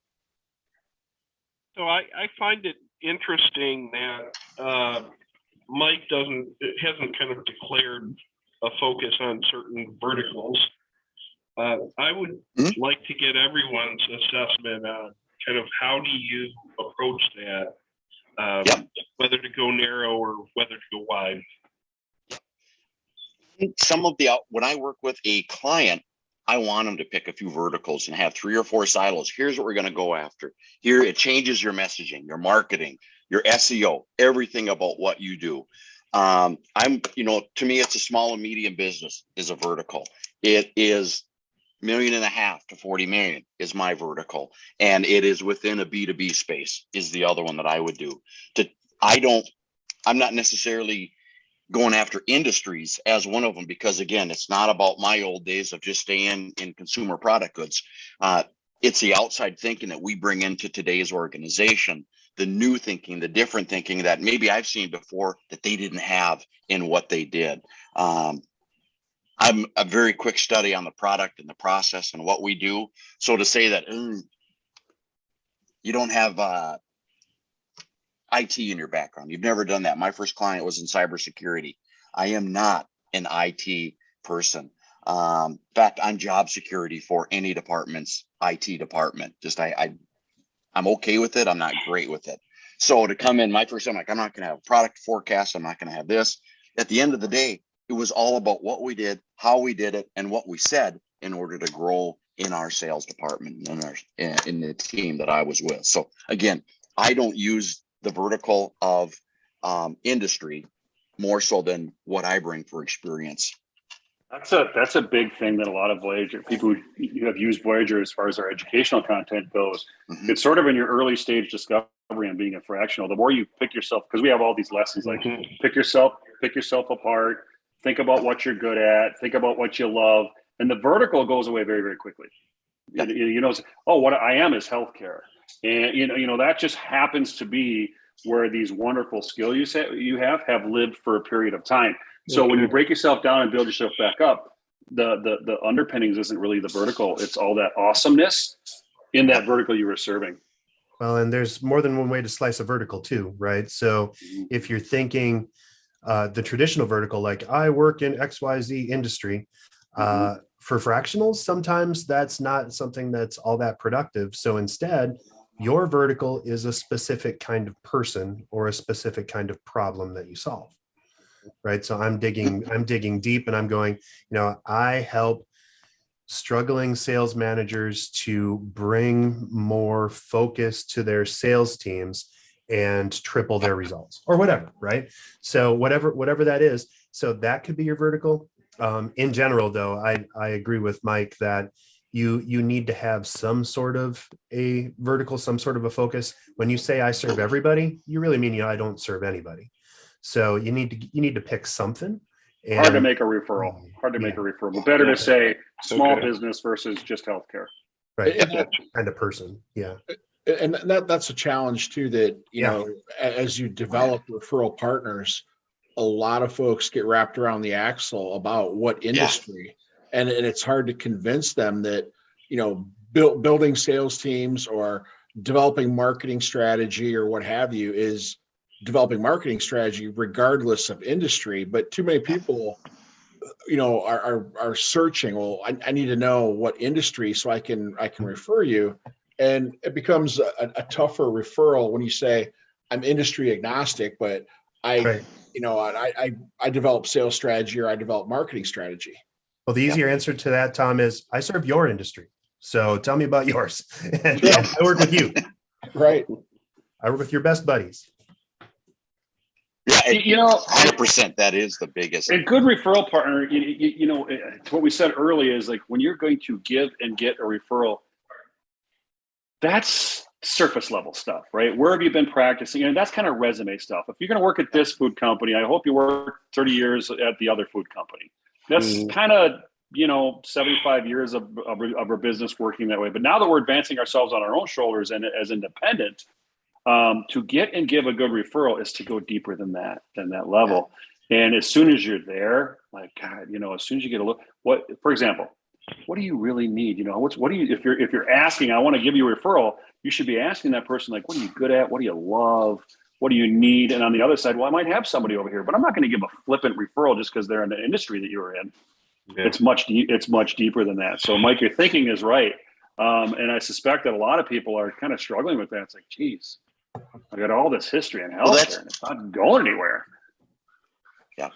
So I find it interesting that Mike hasn't kind of declared a focus on certain verticals. I would like to get everyone's assessment on kind of how do you approach that, whether to go narrow or whether to go wide. When I work with a client, I want them to pick a few verticals and have 3 or 4 silos. Here's what we're going to go after. Here, it changes your messaging, your marketing, your SEO, everything about what you do. To me, it's a small and medium business is a vertical. It is $1.5 million to 40 million is my vertical. And it is within a B2B space is the other one that I would do. I'm not necessarily going after industries as one of them, because again, it's not about my old days of just staying in consumer product goods. It's the outside thinking that we bring into today's organization, the new thinking, the different thinking that maybe I've seen before that they didn't have in what they did. I'm a very quick study on the product and the process and what we do. So to say that you don't have IT in your background, you've never done that. My first client was in cybersecurity. I am not an IT person. In fact, I'm job security for any department's IT department. I'm okay with it. I'm not great with it. So to come in my first time, I'm not going to have a product forecast. I'm not going to have this. At the end of the day, it was all about what we did, how we did it, and what we said in order to grow in our sales department and in the team that I was with. So again, I don't use the vertical of industry more so than what I bring for experience. That's a big thing that a lot of Voyager people who have used Voyager as far as our educational content goes. Mm-hmm. It's sort of in your early stage discovery and being a fractional. The more you pick yourself, because we have all these lessons like pick yourself apart, think about what you're good at, think about what you love, and the vertical goes away very, very quickly. Yeah. What I am is healthcare, and that just happens to be where these wonderful skills you have lived for a period of time. So when you break yourself down and build yourself back up, the underpinnings isn't really the vertical. It's all that awesomeness in that vertical you were serving. Well, and there's more than one way to slice a vertical too, right? So if you're thinking the traditional vertical, like I work in XYZ industry, for fractionals, sometimes that's not something that's all that productive. So instead, your vertical is a specific kind of person or a specific kind of problem that you solve. Right. So I'm digging deep and I'm going, I help struggling sales managers to bring more focus to their sales teams and triple their results or whatever. Right. So whatever that is. So that could be your vertical. In general, though, I agree with Mike that you need to have some sort of a vertical, some sort of a focus. When you say I serve everybody, you really mean, I don't serve anybody. So you need to pick something. And hard to make a referral. Make a referral. But better to say small business versus just healthcare. Right. Kind of person. Yeah. And that's a challenge too, that, as you develop referral partners, a lot of folks get wrapped around the axle about what industry, and it's hard to convince them that building sales teams or developing marketing strategy or what have you is developing marketing strategy regardless of industry. But too many people, are searching. Well, I need to know what industry so I can refer you, and it becomes a tougher referral when you say I'm industry agnostic, but Right. I develop sales strategy or I develop marketing strategy. Well, the easier answer to that, Tom, is I serve your industry. So tell me about yours. And Yeah. I work with you. Right. I work with your best buddies. Yeah, 100%. 100%. That is the biggest. A good referral partner, what we said earlier is like when you're going to give and get a referral, that's surface level stuff, right? Where have you been practicing? And that's kind of resume stuff. If you're going to work at this food company, I hope you work 30 years at the other food company. That's kind of, 75 years of our business working that way. But now that we're advancing ourselves on our own shoulders and as independent, to get and give a good referral is to go deeper than that level. And as soon as you're there, like, God, as soon as you get a look, for example, what do you really need? What do you, if you're asking, I want to give you a referral, you should be asking that person, like, what are you good at? What do you love? What do you need? And on the other side, well, I might have somebody over here, but I'm not going to give a flippant referral just because they're in the industry that you're in. Yeah. It's much deeper than that. So Mike, your thinking is right. And I suspect that a lot of people are kind of struggling with that. It's like, geez, I got all this history in healthcare and it's not going anywhere. Yeah.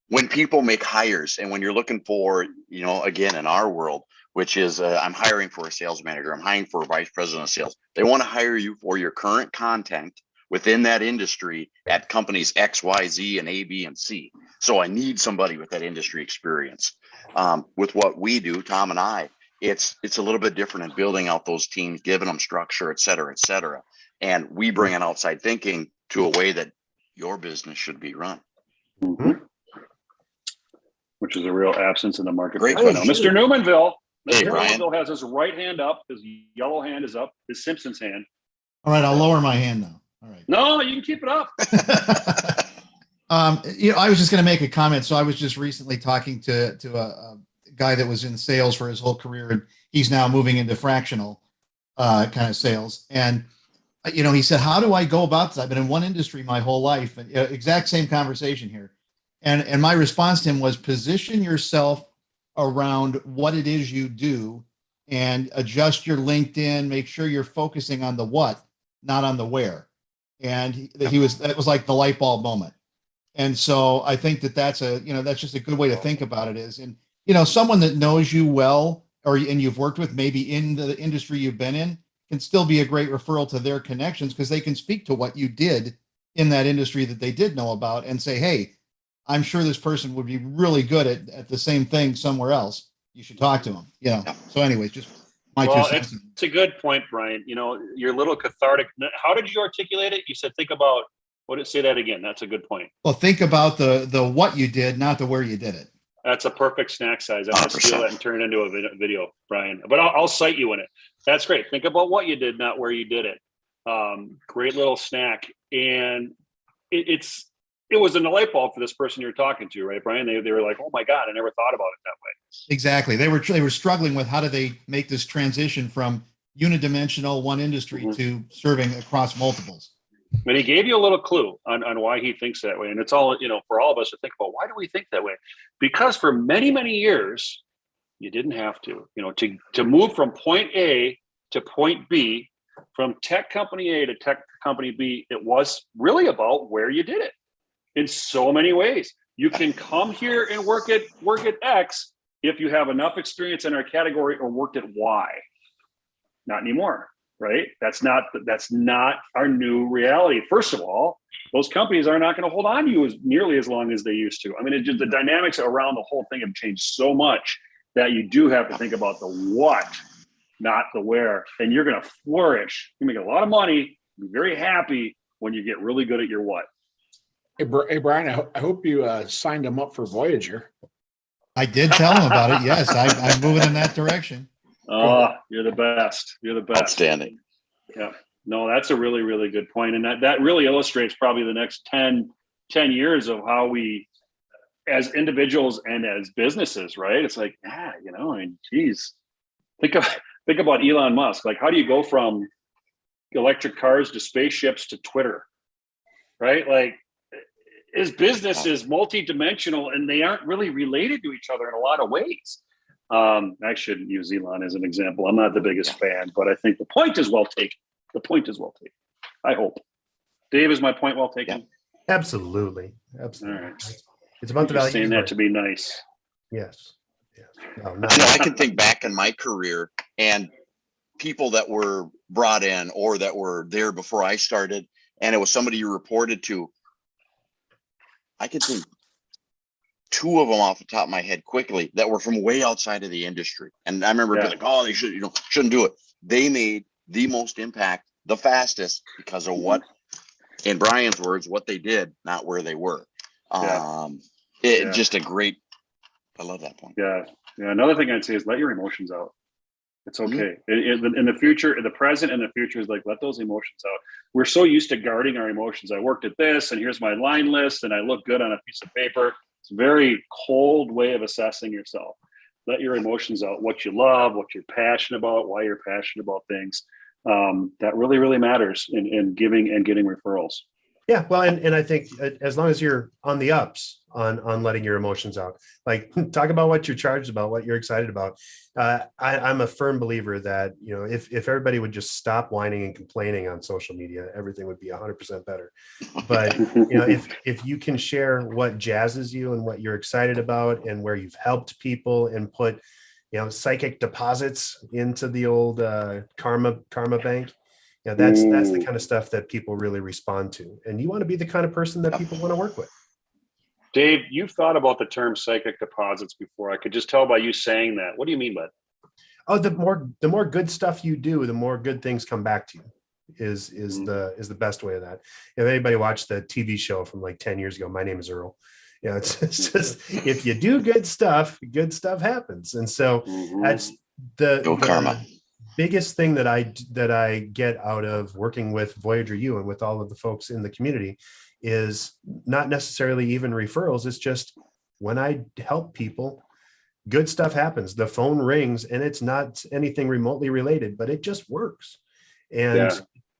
When people make hires and when you're looking for, again, in our world, which is I'm hiring for a sales manager, I'm hiring for a vice president of sales. They want to hire you for your current content within that industry at companies X, Y, Z, and A, B, and C. So I need somebody with that industry experience. With what we do, Tom and I, it's a little bit different in building out those teams, giving them structure, et cetera, et cetera. And we bring an outside thinking to a way that your business should be run. Mm-hmm. Which is a real absence in the marketplace Great. right now. Mr. Newmanville. Hey, Mr. Brian. Newmanville has his right hand up. His yellow hand is up. His Simpsons hand. All right, I'll lower my hand now. All right. No, you can keep it up. I was just going to make a comment. So I was just recently talking to a guy that was in sales for his whole career, and he's now moving into fractional kind of sales. And he said, "How do I go about this? I've been in one industry my whole life." And, exact same conversation here. And my response to him was, position yourself around what it is you do and adjust your LinkedIn, make sure you're focusing on the what, not on the where. And that was like the light bulb moment. And so I think that's just a good way to think about it is, and, someone that knows you well, and you've worked with maybe in the industry you've been in, can still be a great referral to their connections because they can speak to what you did in that industry that they did know about and say, hey, I'm sure this person would be really good at the same thing somewhere else. You should talk to them, So anyways, just my 2 cents. It's a good point, Brian. You're a little cathartic. How did you articulate it? You said, think about say that again. That's a good point. Well, think about the what you did, not the where you did it. That's a perfect snack size. I'm going to steal that and turn it into a video, Brian. But I'll cite you in it. That's great. Think about what you did, not where you did it. Great little snack. And it was in the light bulb for this person you're talking to, right, Brian? They were like, oh my God, I never thought about it that way. Exactly. They were struggling with how do they make this transition from unidimensional one industry to serving across multiples. And he gave you a little clue on why he thinks that way. And it's all, for all of us to think about, why do we think that way? Because for many, many years, you didn't have to, to move from point A to point B, from tech company A to tech company B, it was really about where you did it. In so many ways, you can come here and work at X if you have enough experience in our category or worked at Y. Not anymore, right? That's not our new reality. First of all, those companies are not going to hold on to you nearly as long as they used to. I mean, the dynamics around the whole thing have changed so much that you do have to think about the what, not the where. And you're going to flourish. You make a lot of money, be very happy when you get really good at your what. Hey, Brian, I hope you signed him up for Voyager. I did tell him about it. Yes, I'm moving in that direction. Oh, you're the best. You're the best. Outstanding. Yeah. No, that's a really, really good point. And that really illustrates probably the next 10 years of how we, as individuals and as businesses, right? It's like, geez, think about Elon Musk. Like, how do you go from electric cars to spaceships to Twitter, right? Like, his business is multi-dimensional, and they aren't really related to each other in a lot of ways. I shouldn't use Elon as an example. I'm not the biggest fan, but I think the point is well taken. The point is well taken. I hope. Dave, is my point well taken? Yeah. Absolutely. All right. It's about the You're value. saying that to be nice. Yes. No, I can think back in my career and people that were brought in or that were there before I started, and it was somebody you reported to. I could think 2 of them off the top of my head quickly that were from way outside of the industry. And I remember being like, oh, they shouldn't do it. They made the most impact the fastest because of what, in Brian's words, what they did, not where they were. Just a great, I love that point. Yeah. Another thing I'd say is let your emotions out. It's okay. In the future, in the present and the future is like, let those emotions out. We're so used to guarding our emotions. I worked at this and here's my line list and I look good on a piece of paper. It's a very cold way of assessing yourself. Let your emotions out, what you love, what you're passionate about, why you're passionate about things. That really, really matters in giving and getting referrals. Yeah, well, and I think as long as you're on the ups on letting your emotions out, like talk about what you're charged about, what you're excited about. I'm a firm believer that, if everybody would just stop whining and complaining on social media, everything would be 100% better. But if you can share what jazzes you and what you're excited about and where you've helped people and put psychic deposits into the old karma bank. That's the kind of stuff that people really respond to. And you want to be the kind of person that people want to work with. Dave, you've thought about the term psychic deposits before. I could just tell by you saying that. What do you mean by that? Oh, the more good stuff you do, the more good things come back to you is the best way of that. If anybody watched the TV show from like 10 years ago, My Name is Earl. It's just, if you do good stuff happens. And so that's the karma. Biggest thing that I get out of working with Voyager U and with all of the folks in the community is not necessarily even referrals. It's just when I help people, good stuff happens. The phone rings and it's not anything remotely related, but it just works. And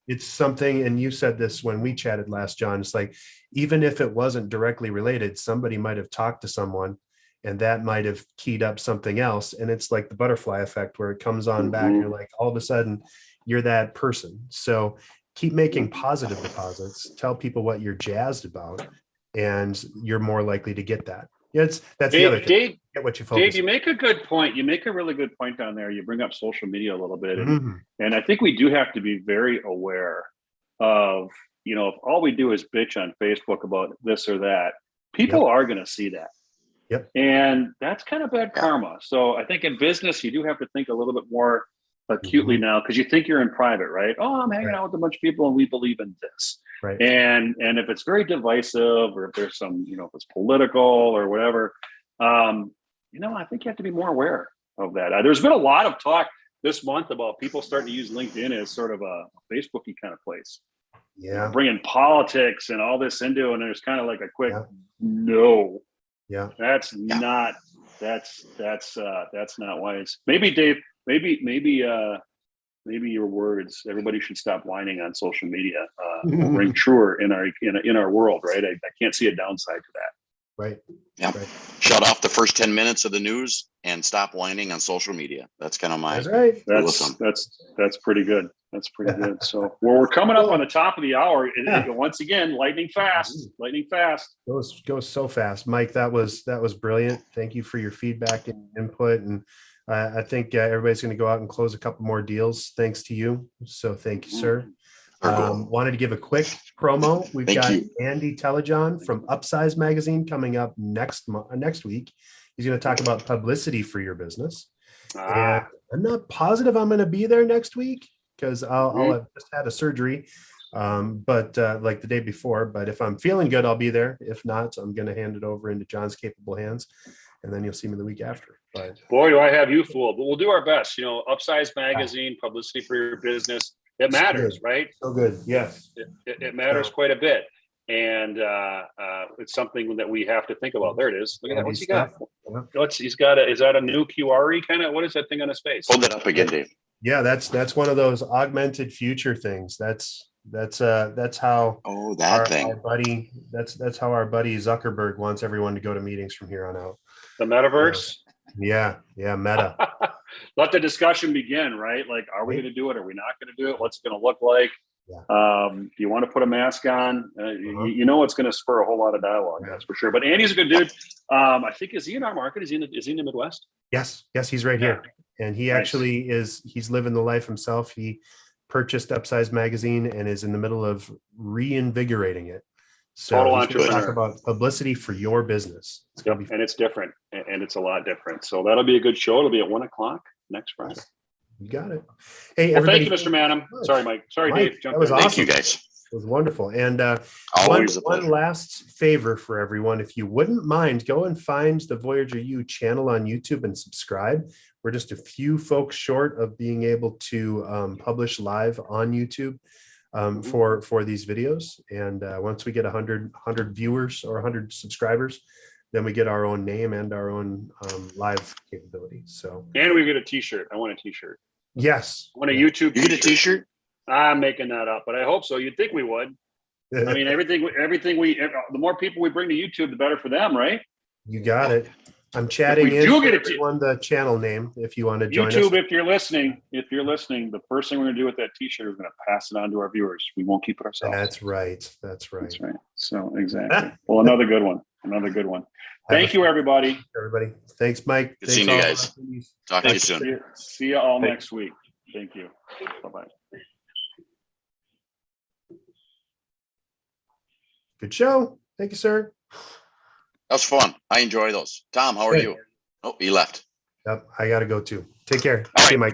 it's something, and you said this when we chatted last, John, it's like, even if it wasn't directly related, somebody might have talked to someone and that might have keyed up something else. And it's like the butterfly effect where it comes on back and you're like, all of a sudden you're that person. So keep making positive deposits, tell people what you're jazzed about, and you're more likely to get that. That's the other thing. Dave, get what you focus Dave, you make a good point. You make a really good point down there. You bring up social media a little bit. on. And I think we do have to be very aware of, if all we do is bitch on Facebook about this or that, people are going to see that. Yep. And that's kind of bad karma. So I think in business, you do have to think a little bit more acutely now, because you think you're in private, right? Oh, I'm hanging out with a bunch of people and we believe in this. Right. And if it's very divisive, or if there's some, if it's political or whatever, I think you have to be more aware of that. There's been a lot of talk this month about people starting to use LinkedIn as sort of a Facebooky kind of place. Yeah. Bringing politics and all this into, and there's kind of like a quick no. Yeah. That's not wise. Maybe Dave, maybe your words, everybody should stop whining on social media, ring truer in our world, right? I can't see a downside to that. Right. Yeah. Right. Shut off the first 10 minutes of the news and stop whining on social media. That's kind of my. That's right. That's pretty good. That's pretty good. So we're coming up on the top of the hour. Once again, lightning fast. Goes so fast. Mike, that was brilliant. Thank you for your feedback and input. And I think everybody's going to go out and close a couple more deals thanks to you. So thank you, sir. Wanted to give a quick promo. We've got Andy Telejohn from Upsize Magazine coming up next week. He's going to talk about publicity for your business. And I'm not positive I'm going to be there next week because I'll have just had a surgery, but like the day before. But if I'm feeling good, I'll be there. If not, I'm going to hand it over into John's capable hands, and then you'll see me the week after. But boy, do I have you fooled! But we'll do our best. Upsize Magazine, publicity for your business. It matters, right? So good. Yes. It matters quite a bit. And it's something that we have to think about. There it is. Look at that. What's he got? He's got is that a new QRE kind of, what is that thing on his face? Hold it up again, Dave. Yeah, that's one of those augmented future things. That's how Oh, that thing. our buddy that's how our buddy Zuckerberg wants everyone to go to meetings from here on out. The metaverse? Yeah, Meta. Let the discussion begin, right? Like, are we going to do it? Are we not going to do it? What's it going to look like? Yeah. Do you want to put a mask on? You know, it's going to spur a whole lot of dialogue. That's for sure. But Andy's a good dude. I think, is he in our market? Is he in the Midwest? Yes, he's right here. And he actually he's living the life himself. He purchased Upsize Magazine and is in the middle of reinvigorating it. So Total he's going to talk entrepreneur. about publicity for your business. It's going to be And it's different, and it's a lot different. So that'll be a good show. It'll be at 1:00 next Friday. You got it. Hey, Well, everybody. thank you, Mr. Maanum. Sorry, Mike. Sorry, Mike, Dave. Jump that was in. awesome. Thank you, guys. It was wonderful. And Always a one pleasure. last favor for everyone. If you wouldn't mind, go and find the Voyager U channel on YouTube and subscribe. We're just a few folks short of being able to publish live on YouTube for these videos. And once we get 100 viewers or 100 subscribers, then we get our own name and our own live capability. So, And we get a T-shirt. I want a T-shirt. yes. I want a YouTube. You get a T-shirt? I'm making that up, but I hope so. You'd think we would. I mean, the more people we bring to YouTube, the better for them, right? You got it. I'm chatting If we in do for get a everyone the channel name if you want to join YouTube, us. if you're listening, the first thing we're gonna do with that T-shirt is we're gonna pass it on to our viewers. We won't keep it ourselves. That's right. That's right. So exactly. Well, another good one. Thank you, everybody. Everybody. Thanks, Mike. Good seeing you guys. Talk to you soon. See you all next week. Thank you. Bye-bye. Good show. Thank you, sir. That was fun. I enjoy those. Tom, how are Good. you? Oh, he left. Yep. I got to go too. Take care. All See you, right. Mike.